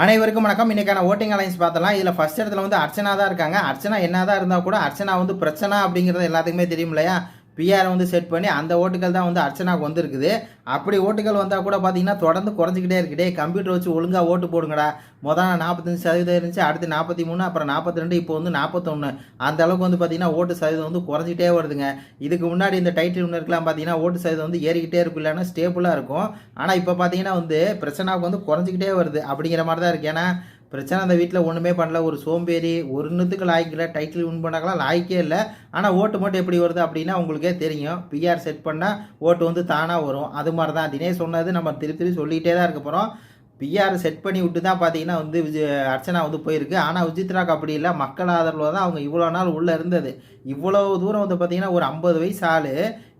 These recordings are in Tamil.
அனைவருக்கும் வணக்கம். இன்னைக்கான ஓட்டிங் அலைன்ஸ் பார்த்தலாம். இதில் ஃபர்ஸ்ட் இடத்துல வந்து அர்ச்சனா தான் இருக்காங்க. அர்ச்சனா என்னதான் இருந்தால் கூட அர்ச்சனா வந்து பிரச்சனை அப்படிங்கிறது எல்லாத்துக்குமே தெரியும் இல்லையா? பிஆர் வந்து செட் பண்ணி அந்த ஓட்டுகள் தான் வந்து அர்ச்சனாவுக்கு வந்துருக்குது. அப்படி ஓட்டுகள் வந்தால் கூட பார்த்தீங்கன்னா தொடர்ந்து குறைஞ்சிக்கிட்டே இருக்குதே. கம்ப்யூட்டர் வச்சு ஒழுங்காக ஓட்டு போடுங்கடா. முதல்ல 45% இருந்துச்சு, அடுத்து 43, அப்புறம் 42, இப்போ வந்து 41. அந்த அளவுக்கு வந்து பார்த்தீங்கன்னா ஓட்டு சதவீதம் வந்து குறைஞ்சிட்டே வருதுங்க. இதுக்கு முன்னாடி இந்த டைட்டில் வின்னருக்குலாம் பார்த்தீங்கன்னா ஓட்டு சதவீதம் வந்து ஏறிக்கிட்டே இருக்கும், இல்லைன்னா ஸ்டேபிளாக இருக்கும். ஆனால் இப்போ பார்த்தீங்கன்னா வந்து பிரச்சனாவுக்கு வந்து குறைஞ்சிக்கிட்டே வருது அப்படிங்கிற மாதிரி தான் இருக்குது. ஏன்னா பிரச்சனை அந்த வீட்டில் ஒன்றுமே பண்ணல, ஒரு சோம்பேறி, ஒன்றுத்துக்கு லாய்க்கில்லை, டைட்டில் வின் பண்ணாக்கலாம் லாய்க்கே இல்லை. ஆனால் ஓட்டு மட்டும் எப்படி வருது அப்படின்னா உங்களுக்கே தெரியும். பிஆர் செட் பண்ணால் ஓட்டு வந்து தானாக வரும். அது மாதிரி தான் தினேஷ் சொன்னது நம்ம திருப்பி சொல்லிகிட்டே தான் இருக்க போகிறோம். பிஆர் செட் பண்ணி விட்டு தான் பார்த்தீங்கன்னா வந்து அர்ச்சனா வந்து போயிருக்கு. ஆனால் விசித்ராக்கு அப்படி இல்லை, மக்கள் ஆதரவில் தான் அவங்க இவ்வளோ நாள் உள்ளே இருந்தது. இவ்வளோ தூரம் வந்து பார்த்தீங்கன்னா ஒரு 50 வயசு ஆள்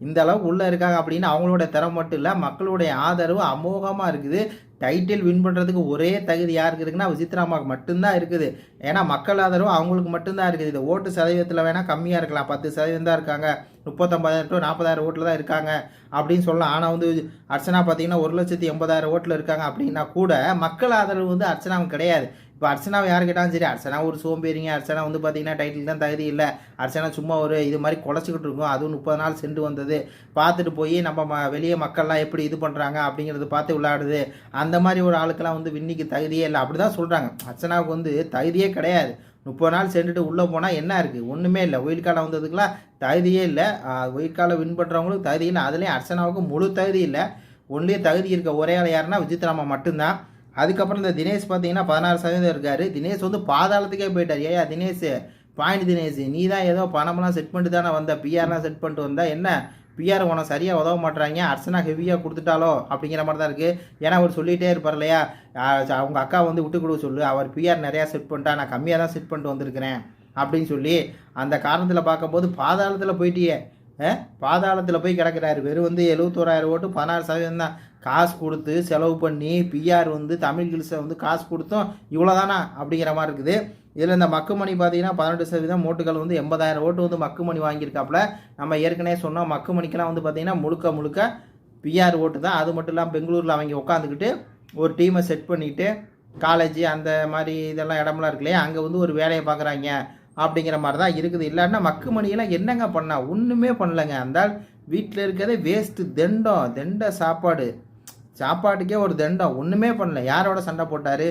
இந்த அளவுக்கு உள்ளே இருக்காங்க அப்படின்னா அவங்களோட திறம் மட்டும் இல்லை, மக்களுடைய ஆதரவு அமோகமாக இருக்குது. டைட்டில் வின் பண்ணுறதுக்கு ஒரே தகுதி யாருக்கு இருக்குன்னா விசித்ராமாவுக்கு மட்டும்தான் இருக்குது. ஏன்னா மக்கள் ஆதரவு அவங்களுக்கு மட்டும்தான் இருக்குது. இது ஓட்டு சதவீதத்தில் வேணால் கம்மியாக இருக்கலாம், 10% தான் இருக்காங்க, 39,000 to 40,000 ஓட்டில் தான் இருக்காங்க அப்படின்னு சொல்லலாம். ஆனால் வந்து அர்ச்சனா பார்த்தீங்கன்னா 1,80,000 ஓட்டில் இருக்காங்க அப்படின்னா கூட மக்கள் ஆதரவு வந்து அர்ச்சனாவுக்கு கிடையாது. இப்போ அர்ச்சனாவை யார் கேட்டாலும் சரி, அர்ச்சனா ஒரு சோம்பேறிங்க, அர்ச்சனா வந்து பார்த்தீங்கன்னா டைட்டில் தான் தகுதி இல்லை, அர்ச்சனா சும்மா ஒரு இது மாதிரி குலைச்சிக்கிட்டு இருக்கும், அதுவும் 30 நாள் சென்று வந்தது பார்த்துட்டு போய் நம்ம வெளியே மக்கள்லாம் எப்படி இது பண்ணுறாங்க அப்படிங்கிறது பார்த்து விளையாடுது, அந்த மாதிரி ஒரு ஆளுக்கெல்லாம் வந்து வின்னிக்கு தகுதியே இல்லை அப்படி தான் சொல்கிறாங்க. அர்ச்சனாவுக்கு வந்து தகுதியே கிடையாது. 30 நாள் சென்றுட்டு உள்ளே போனால் என்ன இருக்குது? ஒன்றுமே இல்லை. ஒயில் காலம் வந்ததுக்கெலாம் தகுதியே இல்லை. ஒயில் காலம் வின் பண்ணுறவங்களுக்கு தகுதி இல்லை. அதுலேயும் அர்ச்சனாவுக்கு முழு தகுதி இல்லை. ஒன்றிய தகுதி இருக்க ஒரே ஆள் யாருன்னா விசித்ராமா மட்டும்தான். அதுக்கப்புறம் இந்த தினேஷ் பார்த்தீங்கன்னா 16% இருக்கார். தினேஷ் வந்து பாதாளத்துக்கே போயிட்டார். ஏயா தினேஷ், பாயிண்ட் தினேஷ், நீ தான் ஏதோ பணமெல்லாம் செட் பண்ணிட்டு தானே வந்த, பிஆர்லாம் செட் பண்ணிட்டு வந்தால் என்ன பிஆர் உனக்கு சரியாக உதவ மாட்டுறாங்க, அர்ச்சனா ஹெவியாக கொடுத்துட்டாலோ அப்படிங்கிற மாதிரி தான் இருக்குது. ஏன்னா அவர் சொல்லிகிட்டே இருப்பார் இல்லையா, அவங்க அக்கா வந்து விட்டு கொடுக்க சொல்லு, அவர் பிஆர் நிறையா செட் பண்ணிட்டா, நான் கம்மியாக தான் செட் பண்ணிட்டு வந்திருக்கிறேன் அப்படின்னு சொல்லி அந்த காரணத்தில் பார்க்கும்போது பாதாளத்தில் போயிட்டியே, பாதாளத்தில் போய் கிடக்கிறாரு. வெறும் வந்து 71,000 ஓட்டு, 16% தான். காசு கொடுத்து செலவு பண்ணி பிஆர் வந்து தமிழ் கில்ஸை வந்து காசு கொடுத்தோம் இவ்வளோ தானா அப்படிங்கிற மாதிரி இருக்குது. இதில் இந்த மக்குமணி பார்த்தீங்கன்னா 18% ஓட்டுகள் வந்து 80,000 ஓட்டு வந்து மக்குமணி வாங்கியிருக்காப்புல. நம்ம ஏற்கனவே சொன்னோம் மக்குமணிக்கெல்லாம் வந்து பார்த்தீங்கன்னா முழுக்க பிஆர் ஓட்டு தான். அது மட்டும் இல்லாமல் பெங்களூரில் அவங்க உட்காந்துக்கிட்டு ஒரு டீமை செட் பண்ணிவிட்டு காலேஜ் அந்த மாதிரி இதெல்லாம் இடமெல்லாம் இருக்கு இல்லையா, அங்கே வந்து ஒரு வேலையை பார்க்குறாங்க அப்படிங்கிற மாதிரி தான் இருக்குது. இல்லைன்னா மக்குமணியெல்லாம் என்னங்க பண்ணா? ஒன்றுமே பண்ணலைங்க. அந்த வீட்டில் இருக்கிறதே வேஸ்ட்டு, தெண்ட சாப்பாட்டுக்கே ஒரு தண்டம், ஒன்றுமே பண்ணல. யாரோட சண்டை போட்டார்?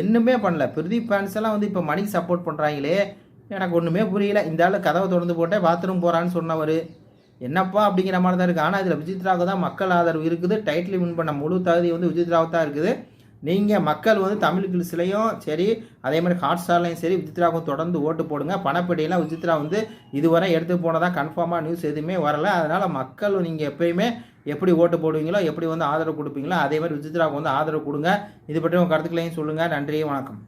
என்னமே பண்ணல. பிரதீப் ஃபேன்ஸ் எல்லாம் வந்து இப்போ மணிக்கு சப்போர்ட் பண்ணுறாங்களே, எனக்கு ஒன்றுமே புரியல. இந்த ஆள் கதவை திறந்து போட்டே பாத்ரூம் போகிறான்னு சொன்னவர் என்னப்பா அப்படிங்கிற மாதிரி தான் இருக்குது. ஆனால் இதில் விசித்ராவுக்கு தான் மக்கள் ஆதரவு இருக்குது. டைட்டில் வின் பண்ண முழு தகுதி வந்து விசித்ராவுக்கு தான் இருக்குது. நீங்கள் மக்கள் வந்து தமிழ் கில்ஸ்லையும் சரி, அதே மாதிரி ஹாட் ஸ்டார்லையும் சரி விசித்ராவுக்கும் தொடர்ந்து ஓட்டு போடுங்க. பணப்பெட்டியெல்லாம் விசித்ரா வந்து இதுவரை எடுத்து போனதான் கன்ஃபார்மாக நியூஸ் எதுவுமே வரலை. அதனால் மக்கள் நீங்கள் எப்பயுமே எப்படி ஓட்டு போடுவீங்களோ, எப்படி வந்து ஆதரவு கொடுப்பீங்களோ அதே மாதிரி விசித்ராவுக்கு வந்து ஆதரவு கொடுங்க. இது பற்றி உங்கள் கருத்துக்களையும் சொல்லுங்கள். நன்றி, வணக்கம்.